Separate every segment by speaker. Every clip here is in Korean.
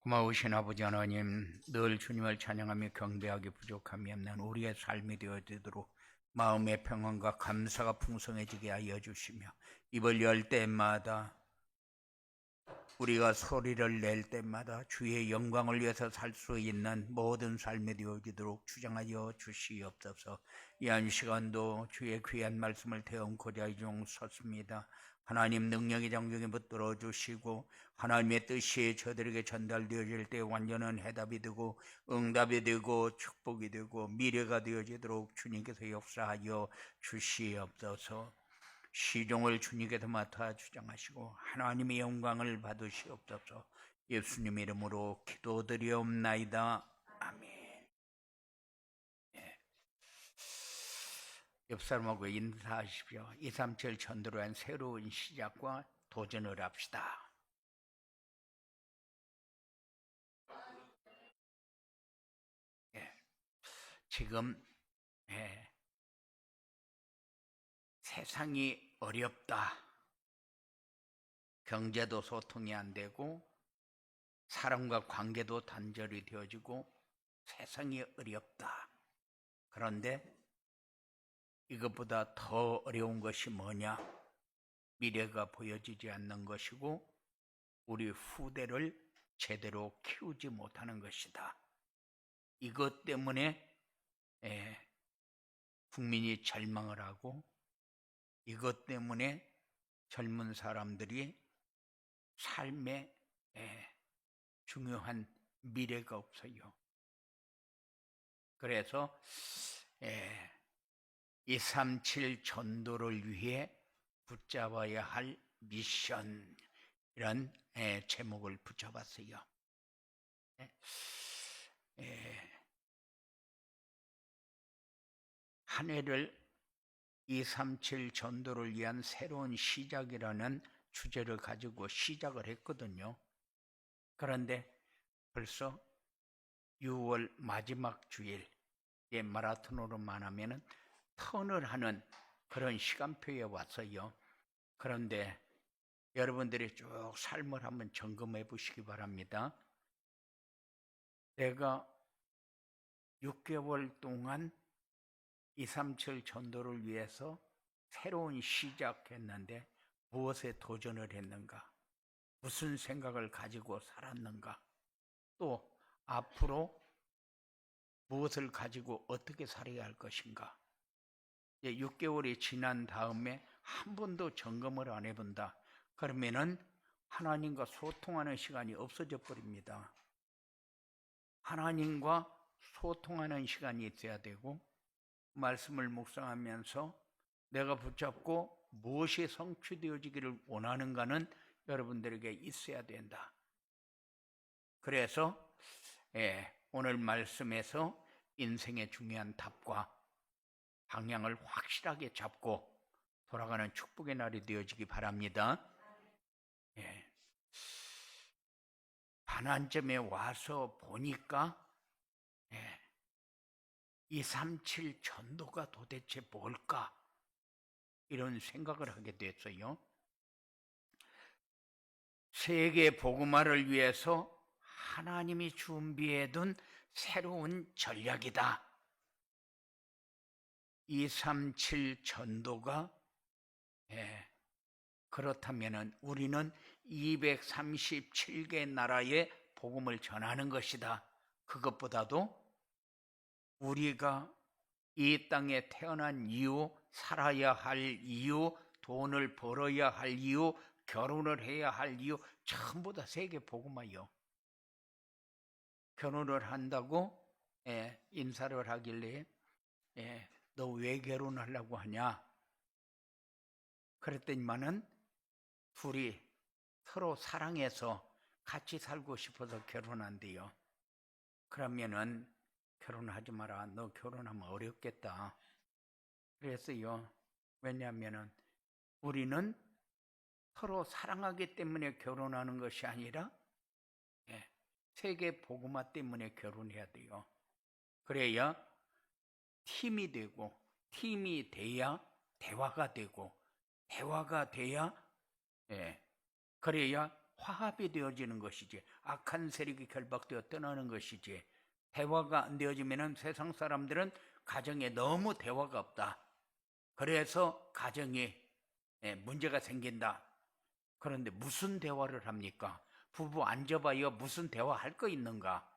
Speaker 1: 고마우신 아버지 하나님, 늘 주님을 찬양하며 경배하기 부족함이 없는 우리의 삶이 되어지도록 마음의 평안과 감사가 풍성해지게 하여 주시며, 입을 열 때마다 우리가 소리를 낼 때마다 주의 영광을 위해서 살 수 있는 모든 삶이 되어지도록 주장하여 주시옵소서. 이 한 시간도 주의 귀한 말씀을 대언코자 종 섰습니다. 하나님 능력의 장중에 붙들어 주시고 하나님의 뜻이 저들에게 전달되어질 때 완전한 해답이 되고 응답이 되고 축복이 되고 미래가 되어지도록 주님께서 역사하여 주시옵소서. 시종을 주님께서 맡아 주장하시고 하나님의 영광을 받으시옵소서. 예수님 이름으로 기도드리옵나이다. 아멘. 옆 사람하고 인사하십시오. 237 전도로 한 새로운 시작과 도전을 합시다. 지금 세상이 어렵다. 경제도 소통이 안 되고 사람과 관계도 단절이 되어지고 세상이 어렵다. 그런데 이것보다 더 어려운 것이 뭐냐? 미래가 보여지지 않는 것이고 우리 후대를 제대로 키우지 못하는 것이다. 이것 때문에 국민이 절망을 하고 이것 때문에 젊은 사람들이 삶에 중요한 미래가 없어요. 그래서 237 전도를 위해 붙잡아야 할 미션, 이런 제목을 붙여봤어요. 한 해를 237 전도를 위한 새로운 시작이라는 주제를 가지고 시작을 했거든요. 그런데 벌써 6월 마지막 주일에 마라톤으로만 하면은 턴을 하는 그런 시간표에 왔어요. 그런데 여러분들이 쭉 삶을 한번 점검해 보시기 바랍니다. 내가 6개월 동안 237 전도를 위해서 새로운 시작했는데 무엇에 도전을 했는가? 무슨 생각을 가지고 살았는가? 또 앞으로 무엇을 가지고 어떻게 살아야 할 것인가? 6개월이 지난 다음에 한 번도 점검을 안 해본다. 그러면은 하나님과 소통하는 시간이 없어져 버립니다. 하나님과 소통하는 시간이 있어야 되고 말씀을 묵상하면서 내가 붙잡고 무엇이 성취되어지기를 원하는가는 여러분들에게 있어야 된다. 그래서 오늘 말씀에서 인생의 중요한 답과 방향을 확실하게 잡고 돌아가는 축복의 날이 되어지기 바랍니다. 반환점에 와서 보니까 237 전도가 도대체 뭘까? 이런 생각을 하게 됐어요. 세계 복음화를 위해서 하나님이 준비해둔 새로운 전략이다. 237 전도가 그렇다면 우리는 237개 나라의 복음을 전하는 것이다. 그것보다도 우리가 이 땅에 태어난 이유, 살아야 할 이유, 돈을 벌어야 할 이유, 결혼을 해야 할 이유, 전부 다 세계 복음화요. 결혼을 한다고 인사를 하길래 너 왜 결혼하려고 하냐? 그랬더니만은 둘이 서로 사랑해서 같이 살고 싶어서 결혼한대요. 그러면은 결혼하지 마라. 너 결혼하면 어렵겠다. 그랬어요. 왜냐하면은 우리는 서로 사랑하기 때문에 결혼하는 것이 아니라 세계 복음화 때문에 결혼해야 돼요. 그래야 팀이 되고 팀이 돼야 대화가 되고 대화가 돼야 그래야 화합이 되어지는 것이지, 악한 세력이 결박되어 떠나는 것이지, 대화가 안 되어지면은 세상 사람들은 가정에 너무 대화가 없다, 그래서 가정에 문제가 생긴다. 그런데 무슨 대화를 합니까? 부부 앉아봐요. 무슨 대화할 거 있는가?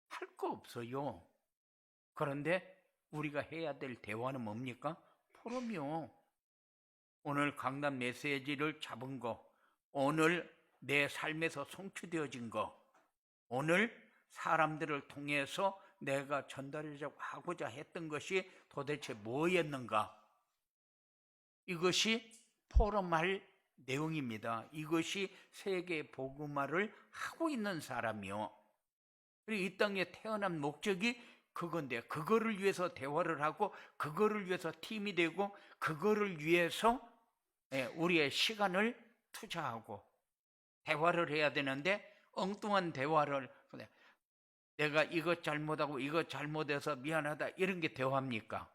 Speaker 1: 할 거 없어요. 그런데 우리가 해야 될 대화는 뭡니까? 포럼이요. 오늘 강단 메시지를 잡은 거, 오늘 내 삶에서 성취되어진 거, 오늘 사람들을 통해서 내가 전달하려고 하고자 했던 것이 도대체 뭐였는가? 이것이 포럼할 내용입니다. 이것이 세계 복음화를 하고 있는 사람이요. 그리고 이 땅에 태어난 목적이 그건데, 그거를 위해서 대화를 하고, 그거를 위해서 팀이 되고, 그거를 위해서 우리의 시간을 투자하고 대화를 해야 되는데, 엉뚱한 대화를, 내가 이것 잘못하고 이것 잘못해서 미안하다, 이런 게 대화입니까?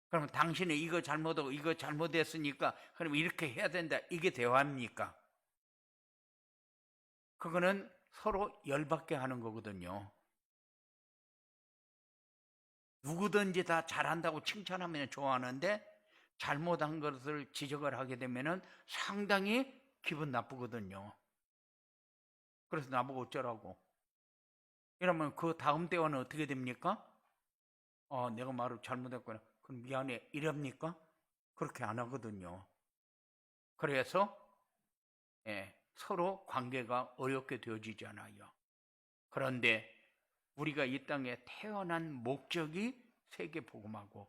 Speaker 1: 그럼 당신이 이거 잘못하고 이거 잘못했으니까 그럼 이렇게 해야 된다, 이게 대화입니까? 그거는 서로 열받게 하는 거거든요. 누구든지 다 잘한다고 칭찬하면 좋아하는데 잘못한 것을 지적을 하게 되면 상당히 기분 나쁘거든요. 그래서 나보고 어쩌라고. 이러면 그 다음 대화는 어떻게 됩니까? 내가 말을 잘못했구나, 그럼 미안해, 이럽니까? 그렇게 안 하거든요. 그래서 서로 관계가 어렵게 되어지잖아요. 그런데 우리가 이 땅에 태어난 목적이 세계 복음하고,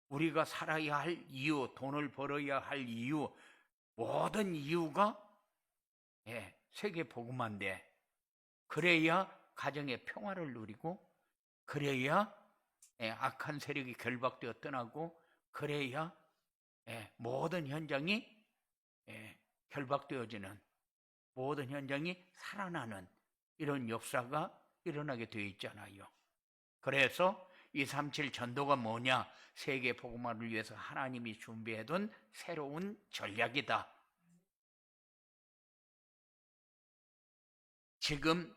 Speaker 1: 우리가 살아야 할 이유, 돈을 벌어야 할 이유, 모든 이유가 세계 복음화인데, 그래야 가정의 평화를 누리고, 그래야 악한 세력이 결박되어 떠나고, 그래야 모든 현장이 결박되어지는, 모든 현장이 살아나는 이런 역사가 일어나게 되어 있잖아요. 그래서 237 전도가 뭐냐? 세계 복음화를 위해서 하나님이 준비해둔 새로운 전략이다. 지금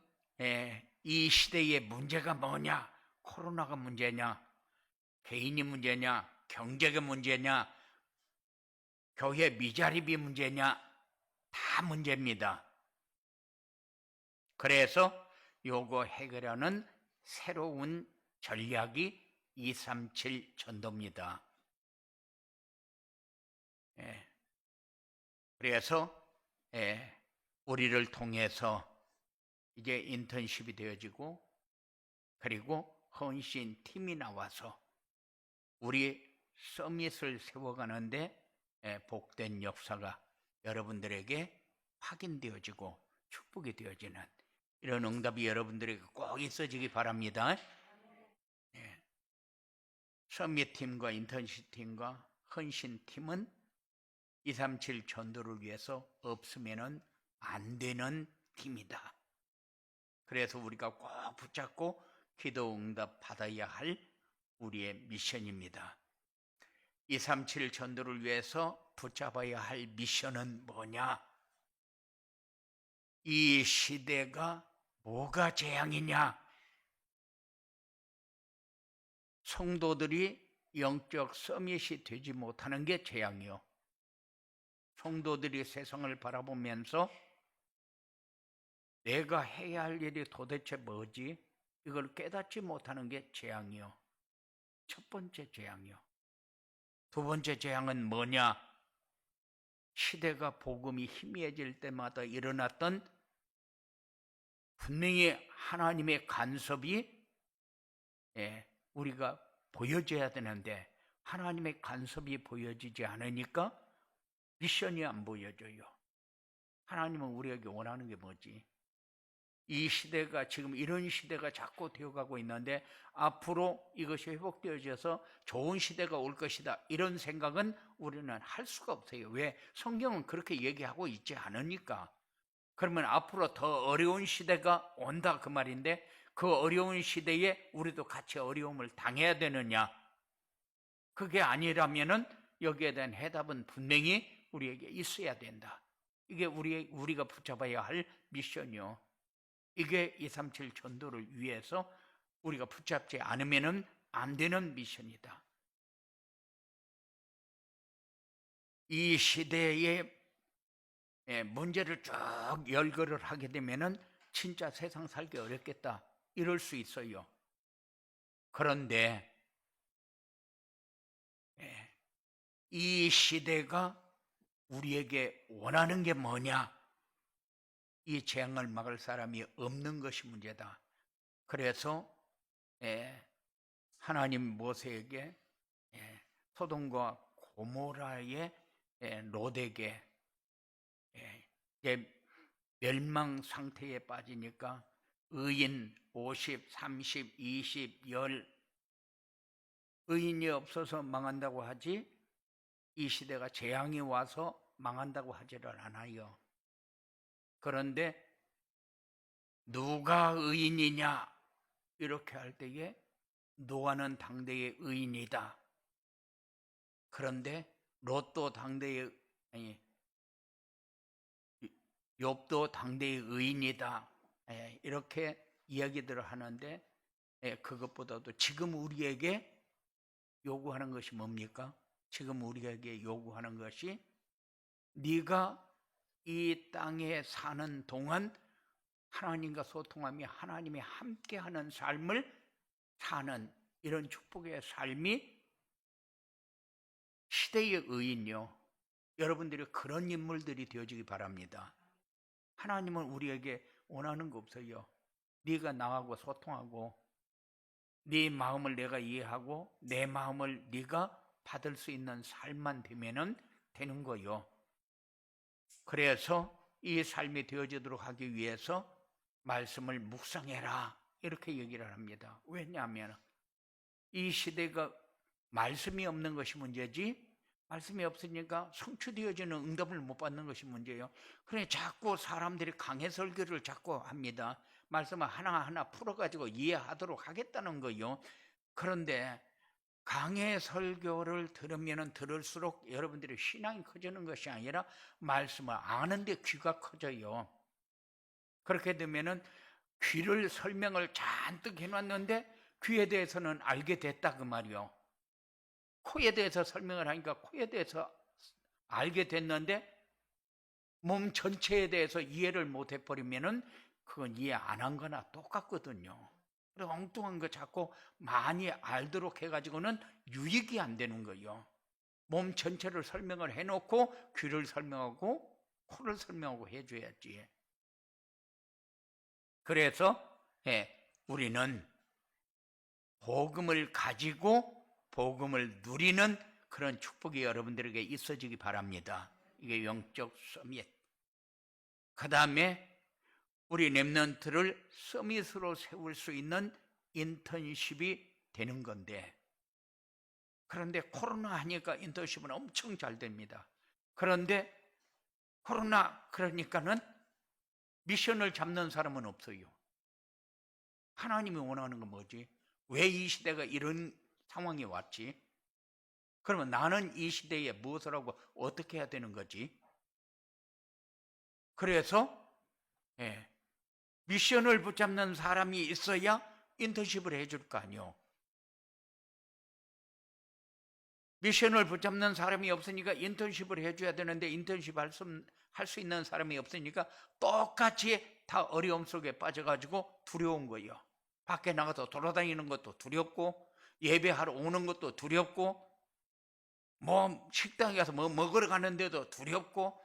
Speaker 1: 이 시대의 문제가 뭐냐? 코로나가 문제냐? 개인이 문제냐? 경제가 문제냐? 교회 미자립이 문제냐? 다 문제입니다. 그래서 요거 해결하는 새로운 전략이 237 전도입니다. 그래서 우리를 통해서 이제 인턴십이 되어지고, 그리고 헌신 팀이 나와서 우리 서밋을 세워가는데 복된 역사가 여러분들에게 확인되어지고 축복이 되어지는 이런 응답이 여러분들에게 꼭 있어지기 바랍니다. 서밋팀과 인턴십팀과 헌신팀은 237 전도를 위해서 없으면 안 되는 팀이다. 그래서 우리가 꼭 붙잡고 기도 응답 받아야 할 우리의 미션입니다. 237 전도를 위해서 붙잡아야 할 미션은 뭐냐? 이 시대가 뭐가 재앙이냐? 성도들이 영적 서밋이 되지 못하는 게 재앙이요. 성도들이 세상을 바라보면서 내가 해야 할 일이 도대체 뭐지? 이걸 깨닫지 못하는 게 재앙이요. 첫 번째 재앙이요. 두 번째 재앙은 뭐냐? 시대가 복음이 희미해질 때마다 일어났던 분명히 하나님의 간섭이 우리가 보여져야 되는데, 하나님의 간섭이 보여지지 않으니까 미션이 안 보여져요. 하나님은 우리에게 원하는 게 뭐지? 이 시대가 지금 이런 시대가 자꾸 되어가고 있는데 앞으로 이것이 회복되어져서 좋은 시대가 올 것이다, 이런 생각은 우리는 할 수가 없어요. 왜? 성경은 그렇게 얘기하고 있지 않으니까. 그러면 앞으로 더 어려운 시대가 온다, 그 말인데, 그 어려운 시대에 우리도 같이 어려움을 당해야 되느냐? 그게 아니라면은 여기에 대한 해답은 분명히 우리에게 있어야 된다. 이게 우리가 붙잡아야 할 미션이요. 이게 237 전도를 위해서 우리가 붙잡지 않으면 안 되는 미션이다. 이 시대의 문제를 쭉 열거를 하게 되면은 진짜 세상 살기 어렵겠다 이럴 수 있어요. 그런데 이 시대가 우리에게 원하는 게 뭐냐? 이 재앙을 막을 사람이 없는 것이 문제다. 그래서 하나님 모세에게 소돔과 고모라의 롯에게 멸망 상태에 빠지니까 의인 50, 30, 20, 10 의인이 없어서 망한다고 하지 이 시대가 재앙이 와서 망한다고 하지를 않아요. 그런데 누가 의인이냐 이렇게 할 때에 노아는 당대의 의인이다. 그런데 롯도 당대의 욥도 당대의 의인이다. 이렇게 이야기들을 하는데 그것보다도 지금 우리에게 요구하는 것이 뭡니까? 지금 우리에게 요구하는 것이 네가 이 땅에 사는 동안 하나님과 소통하며 하나님이 함께하는 삶을 사는 이런 축복의 삶이 시대의 의인요. 여러분들이 그런 인물들이 되어지기 바랍니다. 하나님은 우리에게 원하는 거 없어요. 네가 나하고 소통하고 네 마음을 내가 이해하고 내 마음을 네가 받을 수 있는 삶만 되면은 되는 거요. 그래서 이 삶이 되어지도록 하기 위해서 말씀을 묵상해라 이렇게 얘기를 합니다. 왜냐하면 이 시대가 말씀이 없는 것이 문제지 말씀이 없으니까 성취되어지는 응답을 못 받는 것이 문제예요. 그러니 자꾸 사람들이 강해 설교를 자꾸 합니다. 말씀을 하나하나 풀어가지고 이해하도록 하겠다는 거예요. 그런데 강해 설교를 들으면 들을수록 여러분들의 신앙이 커지는 것이 아니라 말씀을 아는데 귀가 커져요. 그렇게 되면은 귀를 설명을 잔뜩 해놨는데 귀에 대해서는 알게 됐다 그 말이요. 코에 대해서 설명을 하니까 코에 대해서 알게 됐는데 몸 전체에 대해서 이해를 못 해버리면은 그건 이해 안 한 거나 똑같거든요. 그래서 엉뚱한 거 자꾸 많이 알도록 해가지고는 유익이 안 되는 거예요. 몸 전체를 설명을 해놓고 귀를 설명하고 코를 설명하고 해줘야지. 그래서 우리는 복음을 가지고 복음을 누리는 그런 축복이 여러분들에게 있어지기 바랍니다. 이게 영적 서밋. 그 다음에 우리 렘넌트를 서밋으로 세울 수 있는 인턴십이 되는 건데, 그런데 코로나 하니까 인턴십은 엄청 잘 됩니다. 그런데 코로나 그러니까는 미션을 잡는 사람은 없어요. 하나님이 원하는 건 뭐지? 왜 이 시대가 이런 상황이 왔지? 그러면 나는 이 시대에 무엇을 하고 어떻게 해야 되는 거지? 그래서 미션을 붙잡는 사람이 있어야 인턴십을 해줄 거 아니요. 미션을 붙잡는 사람이 없으니까 인턴십을 해줘야 되는데 인턴십 할 수 있는 사람이 없으니까 똑같이 다 어려움 속에 빠져가지고 두려운 거예요. 밖에 나가서 돌아다니는 것도 두렵고 예배하러 오는 것도 두렵고 뭐 식당에 가서 뭐 먹으러 가는데도 두렵고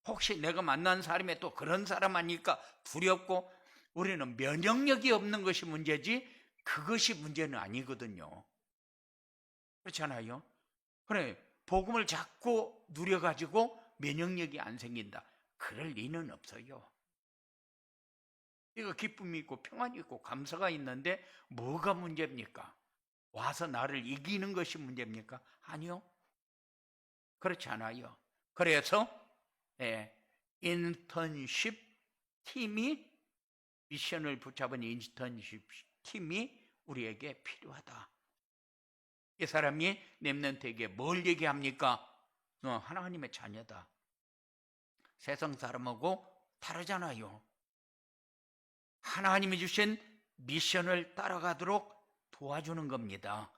Speaker 1: 혹시 내가 만난 사람이 또 그런 사람 아니까 두렵고 우리는 면역력이 없는 것이 문제지 그것이 문제는 아니거든요. 그렇잖아요. 그래 복음을 자꾸 누려가지고 면역력이 안 생긴다. 그럴 리는 없어요. 이거 기쁨이 있고 평안이 있고 감사가 있는데 뭐가 문제입니까? 와서 나를 이기는 것이 문제입니까? 아니요. 그렇지 않아요. 그래서 인턴십 팀이 미션을 붙잡은 인턴십 팀이 우리에게 필요하다. 이 사람이 렘넌트에게 뭘 얘기합니까? 너 하나님의 자녀다. 세상 사람하고 다르잖아요. 하나님이 주신 미션을 따라가도록 도와주는 겁니다.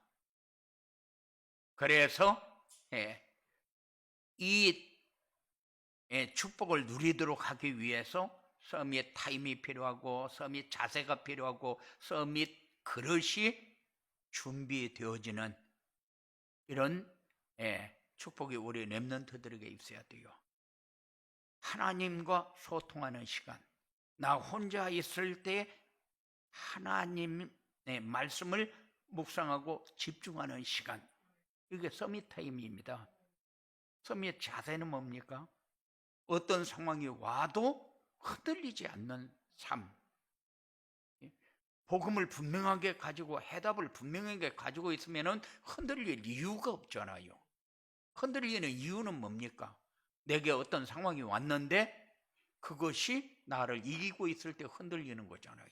Speaker 1: 그래서 이 축복을 누리도록 하기 위해서 서밋 타임이 필요하고 서밋 자세가 필요하고 서밋 그릇이 준비되어지는 이런 축복이 우리 렘넌트들에게 있어야 돼요. 하나님과 소통하는 시간, 나 혼자 있을 때 하나님의 말씀을 묵상하고 집중하는 시간, 이게 서밋 타임입니다. 서밋 자세는 뭡니까? 어떤 상황이 와도 흔들리지 않는 삶, 복음을 분명하게 가지고 해답을 분명하게 가지고 있으면 흔들릴 이유가 없잖아요. 흔들리는 이유는 뭡니까? 내게 어떤 상황이 왔는데 그것이 나를 이기고 있을 때 흔들리는 거잖아요.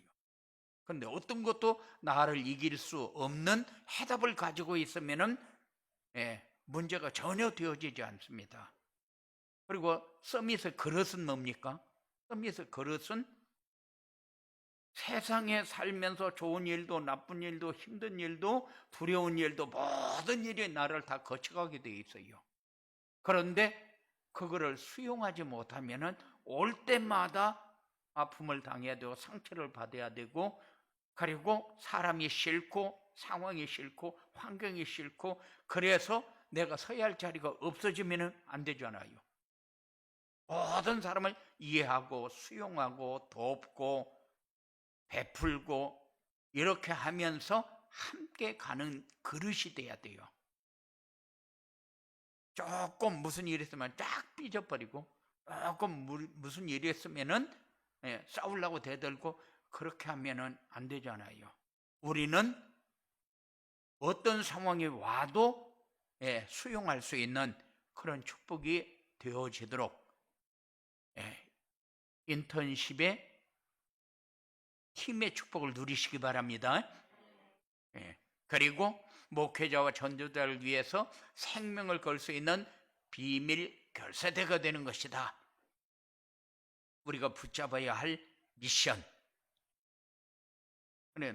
Speaker 1: 그런데 어떤 것도 나를 이길 수 없는 해답을 가지고 있으면 문제가 전혀 되어지지 않습니다. 그리고 서밋의 그릇은 뭡니까? 서밋의 그릇은 세상에 살면서 좋은 일도 나쁜 일도 힘든 일도 두려운 일도 모든 일이 나를 다 거쳐가게 돼 있어요. 그런데 그거를 수용하지 못하면은 올 때마다 아픔을 당해야 되고 상처를 받아야 되고, 그리고 사람이 싫고 상황이 싫고 환경이 싫고, 그래서 내가 서야 할 자리가 없어지면 안 되잖아요. 모든 사람을 이해하고 수용하고 돕고 베풀고 이렇게 하면서 함께 가는 그릇이 돼야 돼요. 조금 무슨 일이 있으면 쫙 삐져버리고, 조금 무슨 일이 있으면은 싸우려고 대들고, 그렇게 하면은 안 되잖아요. 우리는 어떤 상황이 와도 수용할 수 있는 그런 축복이 되어지도록 인턴십에 팀의 축복을 누리시기 바랍니다. 그리고 목회자와 전도자를 위해서 생명을 걸 수 있는 비밀 결사대가 되는 것이다. 우리가 붙잡아야 할 미션.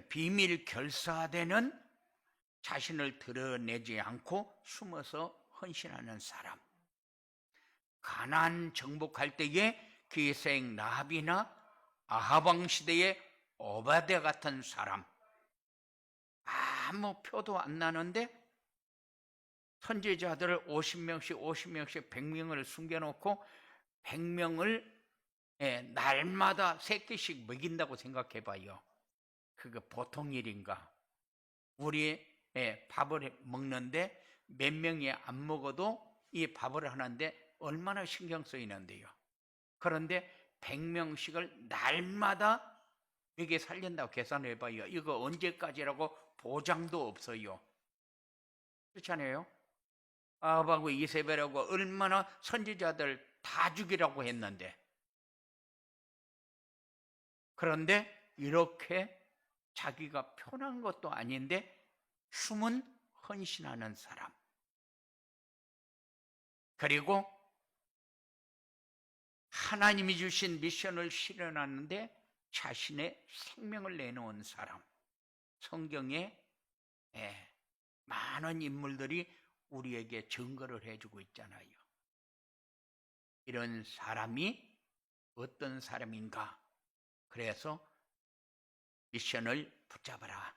Speaker 1: 비밀 결사대는 자신을 드러내지 않고 숨어서 헌신하는 사람. 가나안 정복할 때의 기생 라합이나 아하방 시대의 오바댜 같은 사람. 아무 표도 안 나는데 선지자들을 50명씩 100명을 숨겨놓고 100명을 날마다 3끼씩 먹인다고 생각해 봐요. 그게 보통 일인가? 우리 밥을 먹는데 몇 명이 안 먹어도 이 밥을 하는데 얼마나 신경 쓰이는데요. 그런데 100명씩을 날마다 여기 살린다고 계산해 봐요. 이거 언제까지라고 보장도 없어요. 그렇잖아요. 아합하고 이세벨하고 얼마나 선지자들 다 죽이라고 했는데, 그런데 이렇게 자기가 편한 것도 아닌데 숨은 헌신하는 사람, 그리고 하나님이 주신 미션을 실현하는데 자신의 생명을 내놓은 사람. 성경에 많은 인물들이 우리에게 증거를 해주고 있잖아요. 이런 사람이 어떤 사람인가? 그래서 미션을 붙잡아라.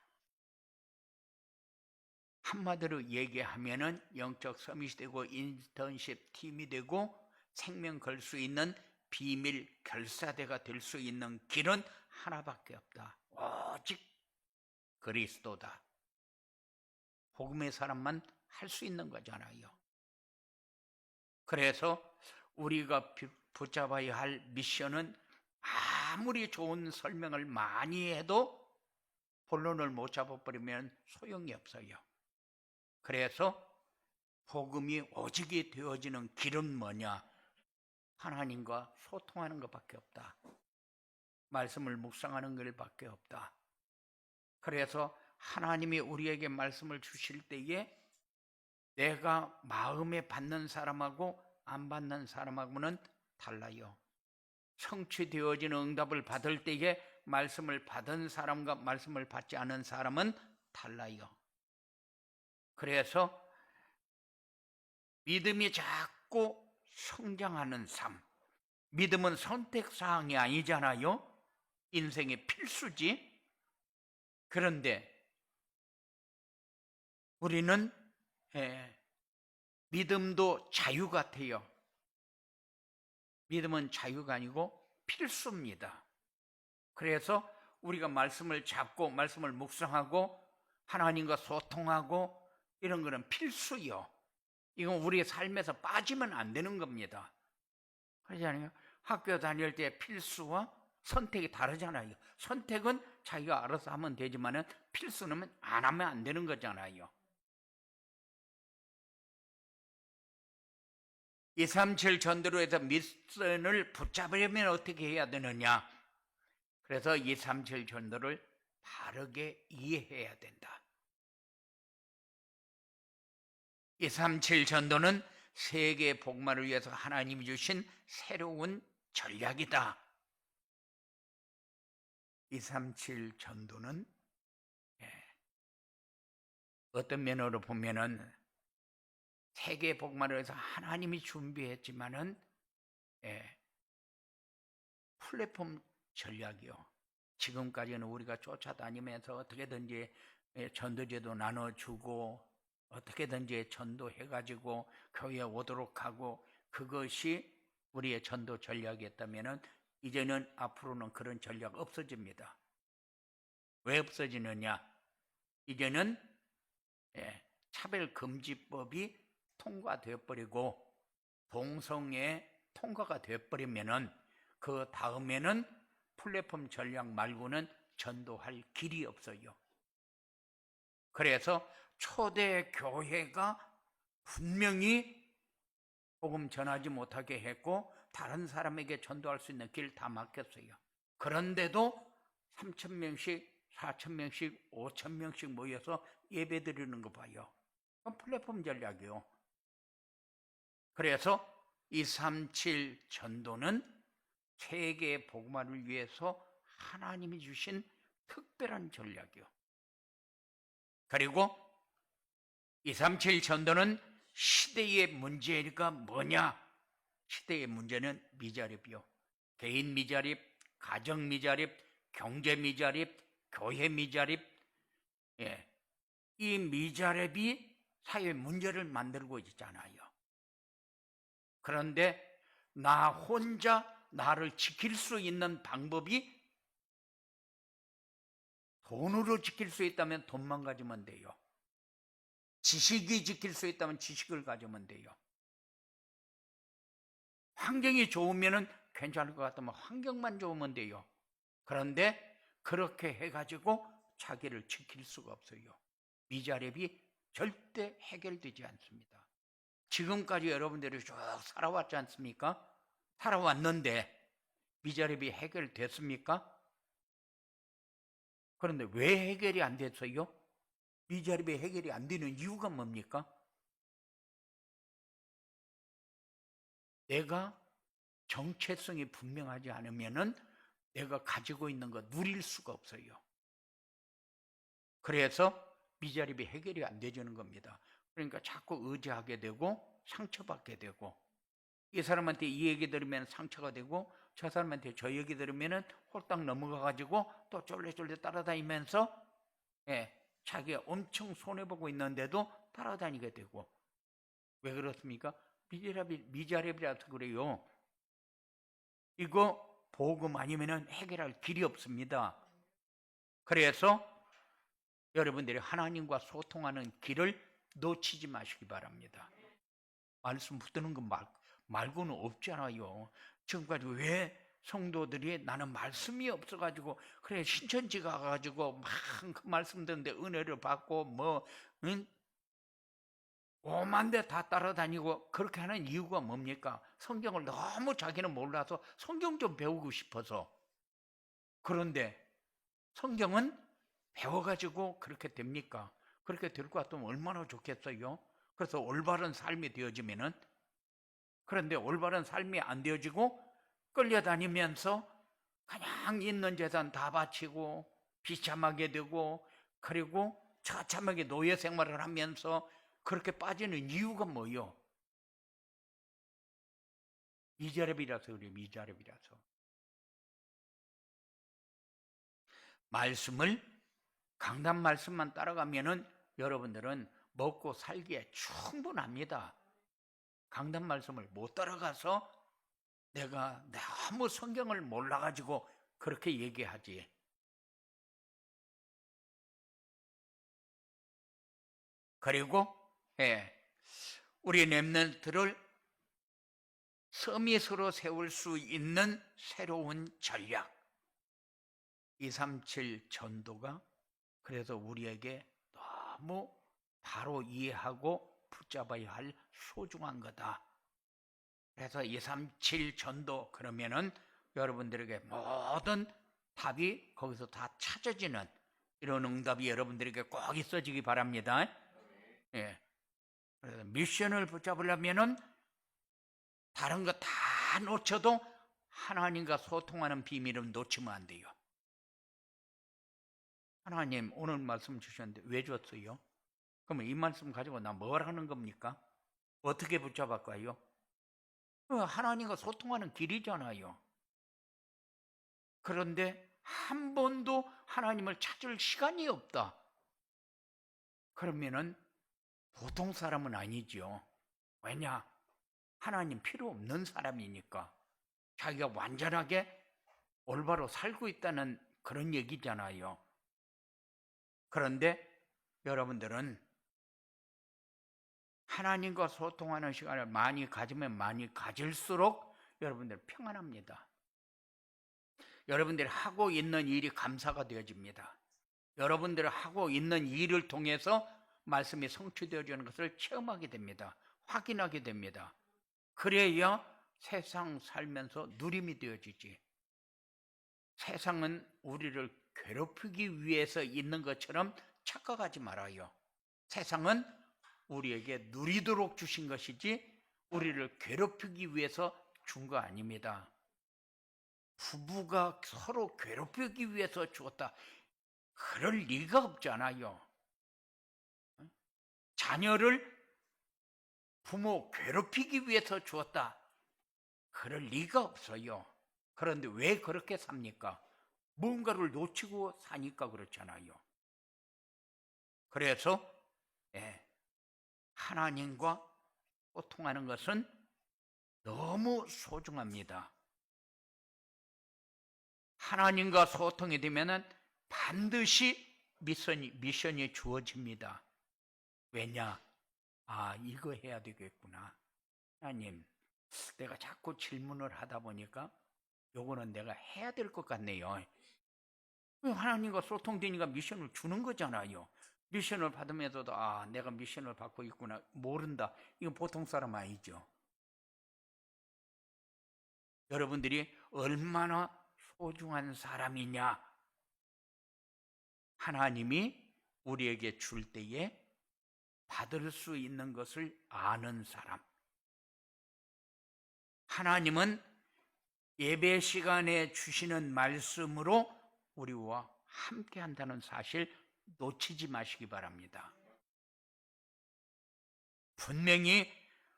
Speaker 1: 한마디로 얘기하면은 영적 서밋이 되고 인턴십 팀이 되고 생명 걸 수 있는 비밀 결사대가 될 수 있는 길은 하나밖에 없다. 오직 그리스도다. 복음의 사람만 할 수 있는 거잖아요. 그래서 우리가 붙잡아야 할 미션은 아무리 좋은 설명을 많이 해도 본론을 못 잡아버리면 소용이 없어요. 그래서 복음이 오직이 되어지는 길은 뭐냐? 하나님과 소통하는 것밖에 없다. 말씀을 묵상하는 것밖에 없다. 그래서 하나님이 우리에게 말씀을 주실 때에 내가 마음에 받는 사람하고 안 받는 사람하고는 달라요. 성취되어지는 응답을 받을 때에 말씀을 받은 사람과 말씀을 받지 않은 사람은 달라요. 그래서 믿음이 자꾸 성장하는 삶. 믿음은 선택사항이 아니잖아요. 인생의 필수지. 그런데 우리는 믿음도 자유 같아요. 믿음은 자유가 아니고 필수입니다. 그래서 우리가 말씀을 잡고 말씀을 묵상하고 하나님과 소통하고 이런 거는 필수요. 이건 우리의 삶에서 빠지면 안 되는 겁니다. 그렇잖아요. 학교 다닐 때 필수와 선택이 다르잖아요. 선택은 자기가 알아서 하면 되지만 필수는 안 하면 안 되는 거잖아요. 237 전도로에서 미션을 붙잡으려면 어떻게 해야 되느냐? 그래서 237 전도를 바르게 이해해야 된다. 237 전도는 세계 복음화를 위해서 하나님이 주신 새로운 전략이다. 237 전도는 어떤 면으로 보면은 세계 복음화를 위해서 하나님이 준비했지만은 플랫폼 전략이요. 지금까지는 우리가 쫓아다니면서 어떻게든지 전도제도 나눠주고 어떻게든지 전도해가지고 교회에 오도록 하고 그것이 우리의 전도 전략이었다면은 이제는 앞으로는 그런 전략 없어집니다. 왜 없어지느냐? 이제는 차별금지법이 통과되어 버리고 동성애 통과가 되어 버리면은 그 다음에는 플랫폼 전략 말고는 전도할 길이 없어요. 그래서 초대 교회가 분명히 복음 전하지 못하게 했고 다른 사람에게 전도할 수 있는 길 다 막혔어요. 그런데도 3,000명씩, 4,000명씩, 5,000명씩 모여서 예배 드리는 거 봐요. 그건 플랫폼 전략이요. 그래서 237 전도는 세계 복음화를 위해서 하나님이 주신 특별한 전략이요. 그리고 237 전도는 시대의 문제가 뭐냐? 시대의 문제는 미자립이요. 개인 미자립, 가정 미자립, 경제 미자립, 교회 미자립. 이 미자립이 사회 문제를 만들고 있잖아요. 그런데 나 혼자 나를 지킬 수 있는 방법이 돈으로 지킬 수 있다면 돈만 가지면 돼요. 지식이 지킬 수 있다면 지식을 가지면 돼요. 환경이 좋으면 괜찮을 것 같으면 환경만 좋으면 돼요. 그런데 그렇게 해가지고 자기를 지킬 수가 없어요. 미자립이 절대 해결되지 않습니다. 지금까지 여러분들이 쭉 살아왔지 않습니까? 살아왔는데 미자립이 해결됐습니까? 그런데 왜 해결이 안 됐어요? 미자립이 해결이 안 되는 이유가 뭡니까? 내가 정체성이 분명하지 않으면은 내가 가지고 있는 거 누릴 수가 없어요. 그래서 미자립이 해결이 안 되는 겁니다. 그러니까 자꾸 의지하게 되고 상처받게 되고 이 사람한테 이 얘기 들으면 상처가 되고 저 사람한테 저 얘기 들으면 홀딱 넘어가가지고 또 쫄래쫄래 따라다니면서 자기가 엄청 손해보고 있는데도 따라다니게 되고 왜 그렇습니까? 미자립이라서 그래요. 이거 복음 아니면 해결할 길이 없습니다. 그래서 여러분들이 하나님과 소통하는 길을 놓치지 마시기 바랍니다. 말씀 붙드는 거 말고는 없잖아요. 지금까지 왜 성도들이 나는 말씀이 없어가지고 그래 신천지 가가지고 막 그 말씀 듣는데 은혜를 받고 오만 대 다 따라다니고 그렇게 하는 이유가 뭡니까? 성경을 너무 자기는 몰라서 성경 좀 배우고 싶어서. 그런데 성경은 배워가지고 그렇게 됩니까? 그렇게 될 것 같으면 얼마나 좋겠어요? 그래서 올바른 삶이 되어지면은 그런데 올바른 삶이 안 되어지고 끌려다니면서 그냥 있는 재산 다 바치고 비참하게 되고, 그리고 처참하게 노예 생활을 하면서 그렇게 빠지는 이유가 뭐요? 미자립이라서 그래요. 미자립이라서. 말씀을, 강단 말씀만 따라가면은 여러분들은 먹고 살기에 충분합니다. 강단 말씀을 못 따라가서 내가 너무 성경을 몰라가지고 그렇게 얘기하지. 그리고 우리 렘넌트를 서밋으로 세울 수 있는 새로운 전략, 237 전도가 그래서 우리에게 너무 바로 이해하고 붙잡아야 할 소중한 거다. 그래서 237 전도 그러면은 여러분들에게 모든 답이 거기서 다 찾아지는 이런 응답이 여러분들에게 꼭 있어지기 바랍니다. 예. 그래서 미션을 붙잡으려면은 다른 거 다 놓쳐도 하나님과 소통하는 비밀은 놓치면 안 돼요. 하나님 오늘 말씀 주셨는데 왜 줬어요? 그러면 이 말씀 가지고 나 뭘 하는 겁니까? 어떻게 붙잡을까요? 하나님과 소통하는 길이잖아요. 그런데 한 번도 하나님을 찾을 시간이 없다. 그러면은 보통 사람은 아니죠. 왜냐? 하나님 필요 없는 사람이니까. 자기가 완전하게 올바로 살고 있다는 그런 얘기잖아요. 그런데 여러분들은 하나님과 소통하는 시간을 많이 가지면 많이 가질수록 여러분들 평안합니다. 여러분들이 하고 있는 일이 감사가 되어집니다. 여러분들이 하고 있는 일을 통해서 말씀이 성취되어지는 것을 체험하게 됩니다. 확인하게 됩니다. 그래야 세상 살면서 누림이 되어지지. 세상은 우리를 괴롭히기 위해서 있는 것처럼 착각하지 말아요. 세상은 우리에게 누리도록 주신 것이지 우리를 괴롭히기 위해서 준 거 아닙니다. 부부가 서로 괴롭히기 위해서 주었다. 그럴 리가 없잖아요. 자녀를 부모 괴롭히기 위해서 주었다. 그럴 리가 없어요. 그런데 왜 그렇게 삽니까? 뭔가를 놓치고 사니까 그렇잖아요. 그래서 하나님과 소통하는 것은 너무 소중합니다. 하나님과 소통이 되면 반드시 미션이 주어집니다. 왜냐? 이거 해야 되겠구나. 하나님, 내가 자꾸 질문을 하다 보니까 요거는 내가 해야 될 것 같네요. 하나님과 소통되니까 미션을 주는 거잖아요. 미션을 받으면서도 내가 미션을 받고 있구나 모른다. 이건 보통 사람 아니죠. 여러분들이 얼마나 소중한 사람이냐. 하나님이 우리에게 줄 때에 받을 수 있는 것을 아는 사람. 하나님은 예배 시간에 주시는 말씀으로 우리와 함께 한다는 사실 놓치지 마시기 바랍니다. 분명히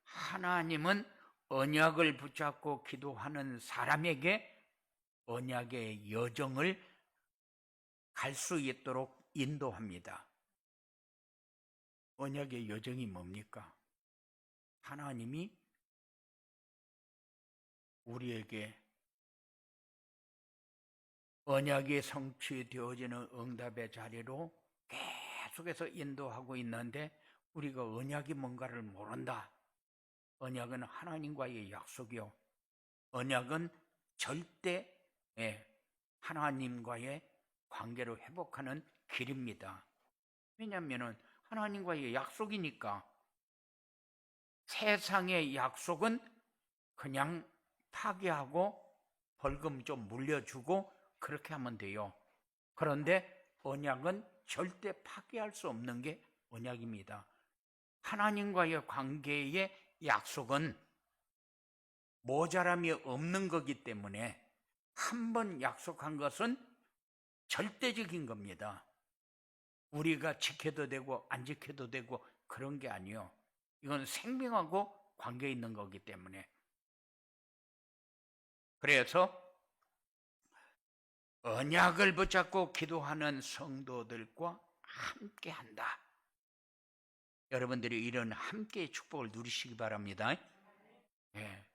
Speaker 1: 하나님은 언약을 붙잡고 기도하는 사람에게 언약의 여정을 갈 수 있도록 인도합니다. 언약의 여정이 뭡니까? 하나님이 우리에게 언약이 성취되어지는 응답의 자리로 계속해서 인도하고 있는데 우리가 언약이 뭔가를 모른다. 언약은 하나님과의 약속이요. 언약은 절대 하나님과의 관계를 회복하는 길입니다. 왜냐하면 하나님과의 약속이니까. 세상의 약속은 그냥 파기하고 벌금 좀 물려주고 그렇게 하면 돼요. 그런데 언약은 절대 파기할 수 없는 게 언약입니다. 하나님과의 관계의 약속은 모자람이 없는 거기 때문에 한 번 약속한 것은 절대적인 겁니다. 우리가 지켜도 되고 안 지켜도 되고 그런 게 아니요. 이건 생명하고 관계 있는 거기 때문에. 그래서 언약을 붙잡고 기도하는 성도들과 함께 한다. 여러분들이 이런 함께의 축복을 누리시기 바랍니다. 예.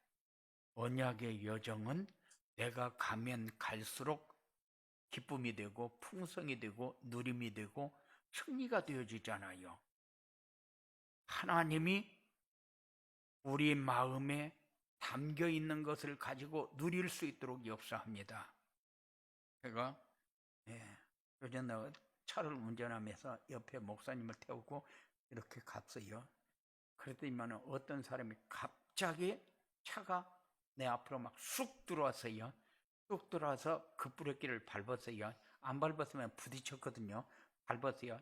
Speaker 1: 언약의 여정은 내가 가면 갈수록 기쁨이 되고 풍성이 되고 누림이 되고 승리가 되어지잖아요. 하나님이 우리 마음에 담겨 있는 것을 가지고 누릴 수 있도록 역사합니다. 제가 요즘 차를 운전하면서 옆에 목사님을 태우고 이렇게 갔어요. 그랬더니만 어떤 사람이 갑자기 차가 내 앞으로 막 쑥 들어왔어요. 쑥 들어와서 급브레이크를 밟았어요. 안 밟았으면 부딪혔거든요. 밟았어요.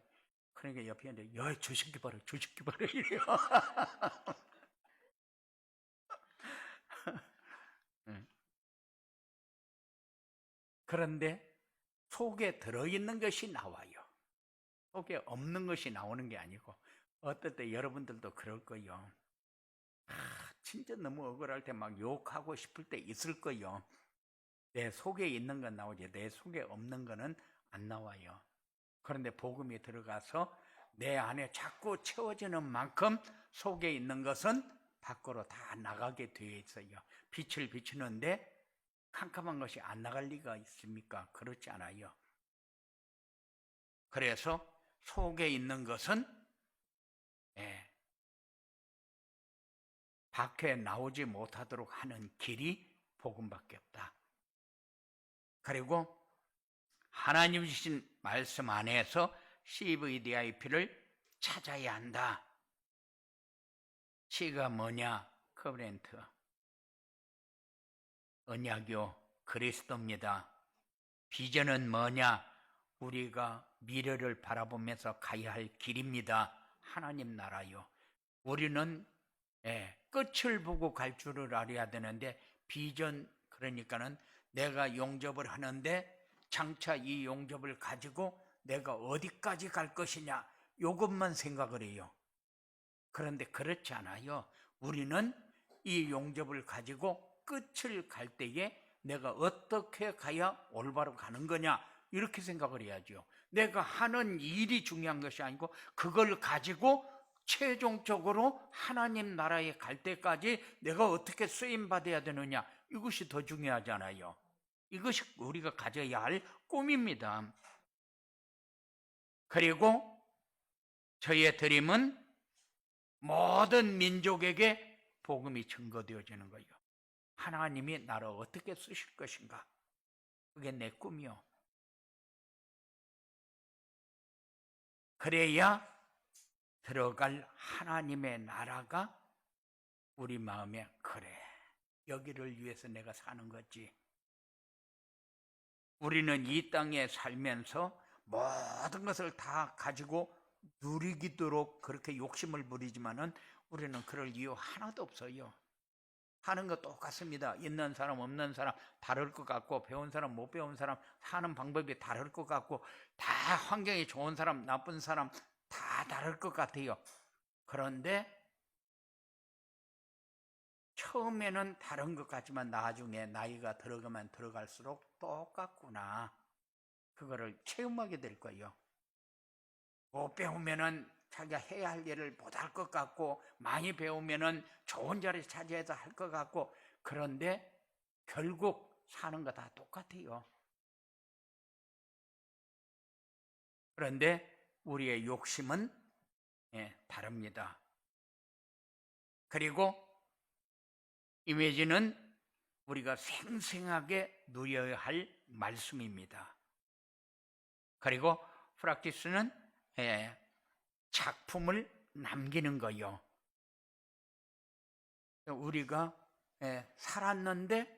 Speaker 1: 그러니까 옆에 있는데 야, 저 새끼 봐라, 저 새끼 봐라 이래요. 그런데 속에 들어있는 것이 나와요. 속에 없는 것이 나오는 게 아니고 어떨 때 여러분들도 그럴 거예요. 진짜 너무 억울할 때 막 욕하고 싶을 때 있을 거예요. 내 속에 있는 건 나오지 내 속에 없는 거는 안 나와요. 그런데 복음이 들어가서 내 안에 자꾸 채워지는 만큼 속에 있는 것은 밖으로 다 나가게 되어 있어요. 빛을 비추는데 캄캄한 것이 안 나갈 리가 있습니까? 그렇지 않아요. 그래서 속에 있는 것은 밖에 나오지 못하도록 하는 길이 복음밖에 없다. 그리고 하나님 주신 말씀 안에서 CVDIP를 찾아야 한다. C가 뭐냐? 커버넌트, 언약이요, 그리스도입니다. 비전은 뭐냐? 우리가 미래를 바라보면서 가야 할 길입니다. 하나님 나라요. 우리는 끝을 보고 갈 줄을 알아야 되는데 비전, 그러니까는 내가 용접을 하는데 장차 이 용접을 가지고 내가 어디까지 갈 것이냐 이것만 생각을 해요. 그런데 그렇지 않아요. 우리는 이 용접을 가지고 끝을 갈 때에 내가 어떻게 가야 올바로 가는 거냐 이렇게 생각을 해야죠. 내가 하는 일이 중요한 것이 아니고 그걸 가지고 최종적으로 하나님 나라에 갈 때까지 내가 어떻게 쓰임받아야 되느냐 이것이 더 중요하잖아요. 이것이 우리가 가져야 할 꿈입니다. 그리고 저희의 드림은 모든 민족에게 복음이 증거되어지는 거예요. 하나님이 나를 어떻게 쓰실 것인가? 그게 내 꿈이요. 그래야 들어갈 하나님의 나라가 우리 마음에 그래, 여기를 위해서 내가 사는 거지. 우리는 이 땅에 살면서 모든 것을 다 가지고 누리기도록 그렇게 욕심을 부리지만은 우리는 그럴 이유 하나도 없어요. 하는 거 똑같습니다. 있는 사람 없는 사람 다를 것 같고 배운 사람 못 배운 사람 사는 방법이 다를 것 같고 다 환경이 좋은 사람 나쁜 사람 다 다를 것 같아요. 그런데 처음에는 다른 것 같지만 나중에 나이가 들어가면 들어갈수록 똑같구나. 그거를 체험하게 될 거예요. 못 배우면은 자기가 해야 할 일을 못 할 것 같고 많이 배우면은 좋은 자리 차지해서 할 것 같고 그런데 결국 사는 거 다 똑같아요. 그런데 우리의 욕심은 다릅니다. 그리고 이미지는 우리가 생생하게 누려야 할 말씀입니다. 그리고 프랙티스는 작품을 남기는 거요. 우리가 살았는데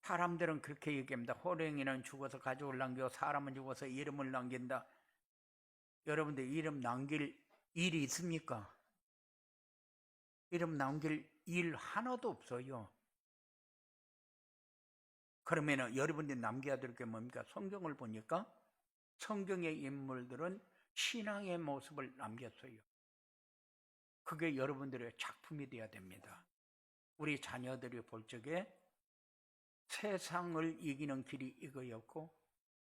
Speaker 1: 사람들은 그렇게 얘기합니다. 호랭이는 죽어서 가족을 남기고 사람은 죽어서 이름을 남긴다. 여러분들 이름 남길 일이 있습니까? 이름 남길 일 하나도 없어요. 그러면 여러분들이 남겨야 될 게 뭡니까? 성경을 보니까 성경의 인물들은 신앙의 모습을 남겼어요. 그게 여러분들의 작품이 되어야 됩니다. 우리 자녀들이 볼 적에 세상을 이기는 길이 이거였고,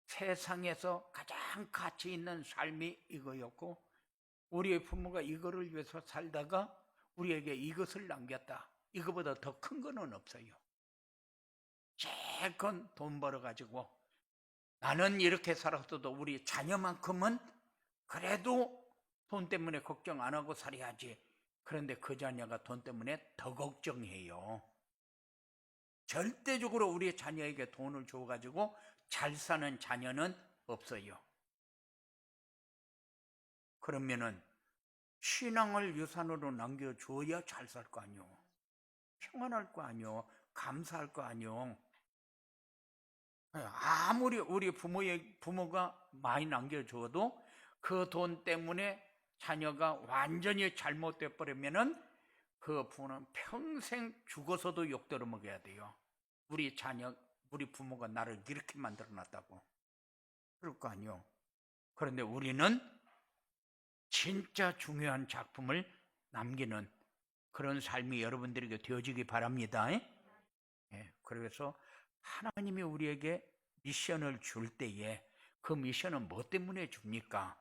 Speaker 1: 세상에서 가장 가치 있는 삶이 이거였고, 우리의 부모가 이거를 위해서 살다가 우리에게 이것을 남겼다. 이거보다 더 큰 거는 없어요. 실컷 돈 벌어가지고 나는 이렇게 살았어도 우리 자녀만큼은 그래도 돈 때문에 걱정 안 하고 살아야지. 그런데 그 자녀가 돈 때문에 더 걱정해요. 절대적으로 우리 자녀에게 돈을 줘가지고 잘 사는 자녀는 없어요. 그러면은 신앙을 유산으로 남겨줘야 잘 살 거 아니오. 평안할 거 아니오. 감사할 거 아니오. 아무리 우리 부모가 많이 남겨줘도 그 돈 때문에 자녀가 완전히 잘못돼 버리면은 그 부모는 평생 죽어서도 욕 들어 먹어야 돼요. 우리 부모가 나를 이렇게 만들어 놨다고. 그럴 거 아니요. 그런데 우리는 진짜 중요한 작품을 남기는 그런 삶이 여러분들에게 되어지기 바랍니다. 그래서 하나님이 우리에게 미션을 줄 때에 그 미션은 뭐 때문에 줍니까?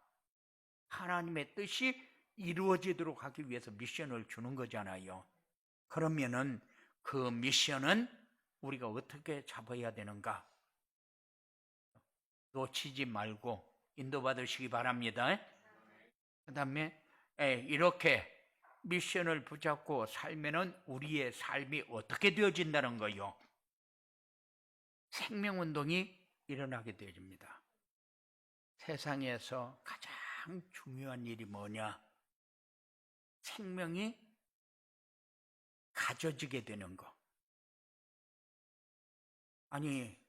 Speaker 1: 하나님의 뜻이 이루어지도록 하기 위해서 미션을 주는 거잖아요. 그러면은 그 미션은 우리가 어떻게 잡아야 되는가? 놓치지 말고 인도받으시기 바랍니다. 그 다음에 이렇게 미션을 붙잡고 살면은 우리의 삶이 어떻게 되어진다는 거요? 생명운동이 일어나게 되어집니다. 세상에서 가장 중요한 일이 뭐냐? 생명이 가져지게 되는 거. 아니,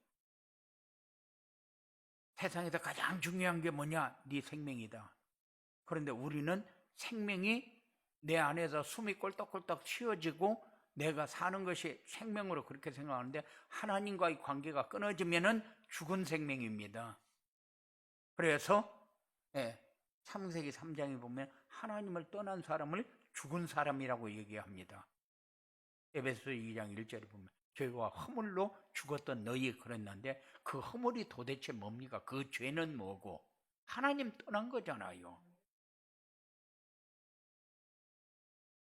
Speaker 1: 세상에서 가장 중요한 게 뭐냐? 네 생명이다. 그런데 우리는 생명이 내 안에서 숨이 꼴떡꼴떡 쉬어지고 내가 사는 것이 생명으로 그렇게 생각하는데 하나님과의 관계가 끊어지면은 죽은 생명입니다. 그래서 창세기 3장에 보면 하나님을 떠난 사람을 죽은 사람이라고 얘기합니다. 에베소 2장 1절에 보면 죄와 허물로 죽었던 너희 그랬는데 그 허물이 도대체 뭡니까? 그 죄는 뭐고? 하나님 떠난 거잖아요.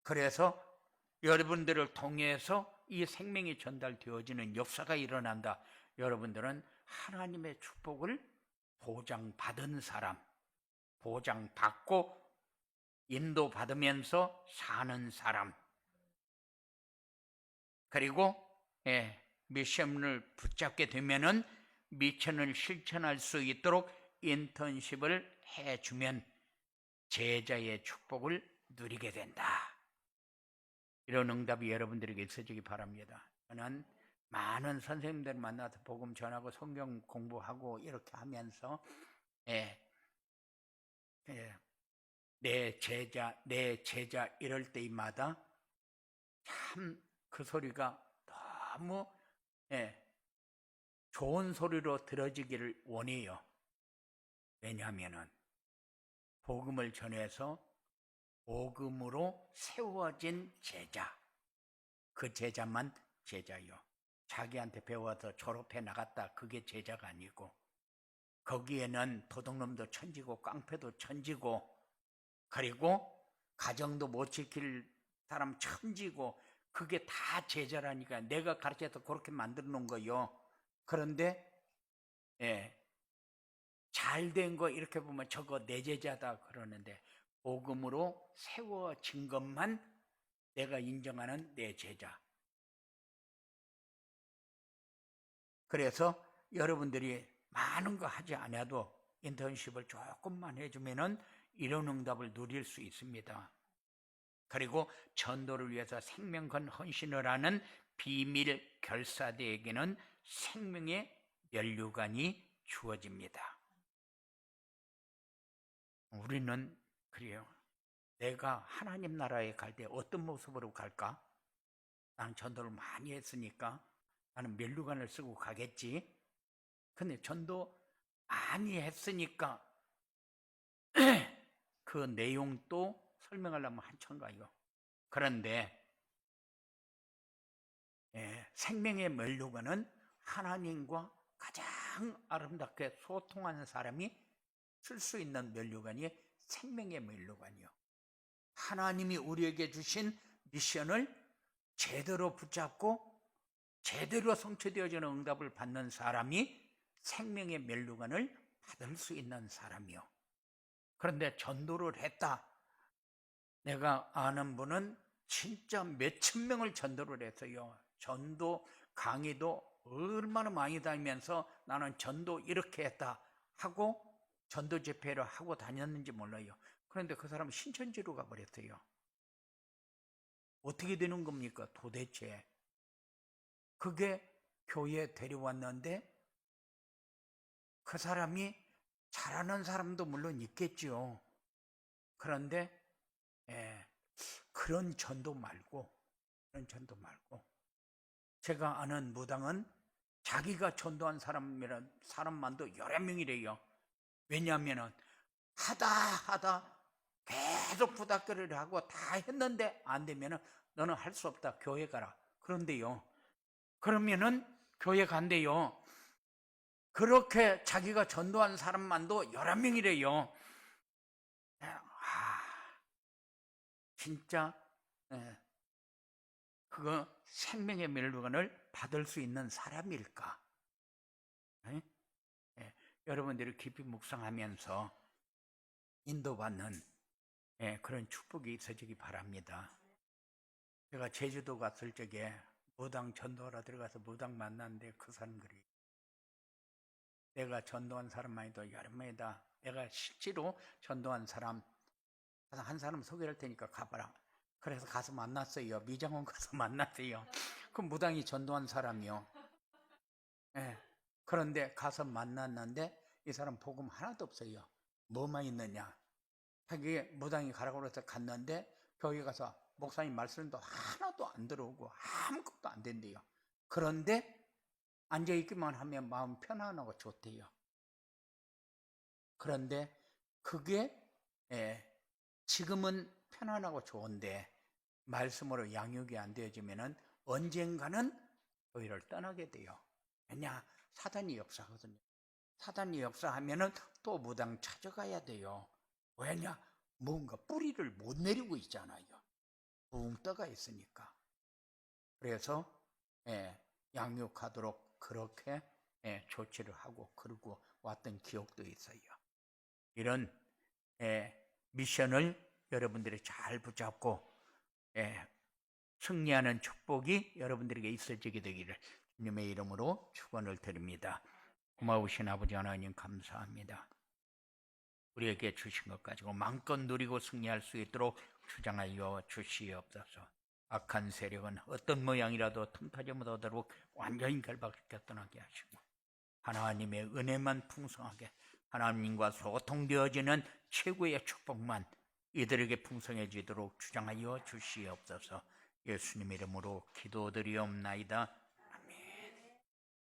Speaker 1: 그래서 여러분들을 통해서 이 생명이 전달되어지는 역사가 일어난다. 여러분들은 하나님의 축복을 보장받은 사람, 보장받고 인도받으면서 사는 사람, 그리고 미션을 붙잡게 되면은 미션을 실천할 수 있도록 인턴십을 해주면 제자의 축복을 누리게 된다. 이런 응답이 여러분들에게 있어지기 바랍니다. 저는 많은 선생님들 만나서 복음 전하고 성경 공부하고 이렇게 하면서 내 제자 이럴 때마다 참 그 소리가 너무 좋은 소리로 들어지기를 원해요. 왜냐하면은 복음을 전해서 복음으로 세워진 제자, 그 제자만 제자요. 자기한테 배워서 졸업해 나갔다 그게 제자가 아니고 거기에는 도둑놈도 천지고 깡패도 천지고 그리고 가정도 못 지킬 사람 천지고 그게 다 제자라니까. 내가 가르쳐서 그렇게 만들어 놓은 거요. 그런데 잘된 거 이렇게 보면 저거 내 제자다 그러는데 복음으로 세워진 것만 내가 인정하는 내 제자. 그래서 여러분들이 많은 거 하지 않아도 인턴십을 조금만 해주면은 이런 응답을 누릴 수 있습니다. 그리고 전도를 위해서 생명 건 헌신을 하는 비밀 결사대에게는 생명의 면류관이 주어집니다. 우리는 그래요. 내가 하나님 나라에 갈 때 어떤 모습으로 갈까? 난 전도를 많이 했으니까 나는 면류관을 쓰고 가겠지. 근데 전도 많이 했으니까 그 내용도 설명하려면 한참 가요. 그런데 생명의 면류관은 하나님과 가장 아름답게 소통하는 사람이 쓸 수 있는 면류관이 생명의 면류관이요. 하나님이 우리에게 주신 미션을 제대로 붙잡고 제대로 성취되어지는 응답을 받는 사람이 생명의 면류관을 받을 수 있는 사람이요. 그런데 전도를 했다. 내가 아는 분은 진짜 몇천 명을 전도를 했어요. 전도 강의도 얼마나 많이 다니면서 나는 전도 이렇게 했다 하고 전도 집회를 하고 다녔는지 몰라요. 그런데 그 사람은 신천지로 가버렸어요. 어떻게 되는 겁니까 도대체? 그게 교회에 데려왔는데 그 사람이 잘하는 사람도 물론 있겠죠. 그런데 그런 전도 말고 제가 아는 무당은 자기가 전도한 사람만도 여러 명이래요. 왜냐하면 하다 계속 부닥거리를 하고 다 했는데 안 되면은 너는 할 수 없다. 교회 가라. 그런데요. 그러면은 교회 간대요. 그렇게 자기가 전도한 사람만도 여러 명이래요. 진짜 그거 생명의 면류관을 받을 수 있는 사람일까? 여러분들이 깊이 묵상하면서 인도받는 그런 축복이 있어지기 바랍니다. 제가 제주도 갔을 적에 무당 전도하러 들어가서 무당 만났는데 그 사람 그래요. 내가 전도한 사람만이도 여러 명이다. 내가 실제로 전도한 사람 한 사람 소개할 테니까 가봐라. 그래서 가서 만났어요. 미장원 가서 만났어요. 그 무당이 전도한 사람이요. 그런데 가서 만났는데 이 사람 복음 하나도 없어요. 뭐만 있느냐. 자기 무당이 가라고 해서 갔는데 교회 가서 목사님 말씀도 하나도 안 들어오고 아무것도 안 된대요. 그런데 앉아있기만 하면 마음 편안하고 좋대요. 그런데 그게 지금은 편안하고 좋은데 말씀으로 양육이 안 되어지면 언젠가는 교회를 떠나게 돼요. 왜냐? 사단이 역사하거든요. 사단이 역사하면 또 무당 찾아가야 돼요. 왜냐? 뭔가 뿌리를 못 내리고 있잖아요. 붕 떠가 있으니까. 그래서 양육하도록 그렇게 조치를 하고 그러고 왔던 기억도 있어요. 이런 미션을 여러분들이 잘 붙잡고 승리하는 축복이 여러분들에게 있어지게 되기를 주님의 이름으로 축원을 드립니다. 고마우신 아버지 하나님 감사합니다. 우리에게 주신 것 가지고 마음껏 누리고 승리할 수 있도록 주장하여 주시옵소서. 악한 세력은 어떤 모양이라도 틈타지 못하도록 완전히 결박시켜 떠나게 하시고 하나님의 은혜만 풍성하게 하나님과 소통되어지는 최고의 축복만 이들에게 풍성해지도록 주장하여 주시옵소서. 예수님 이름으로 기도드리옵나이다.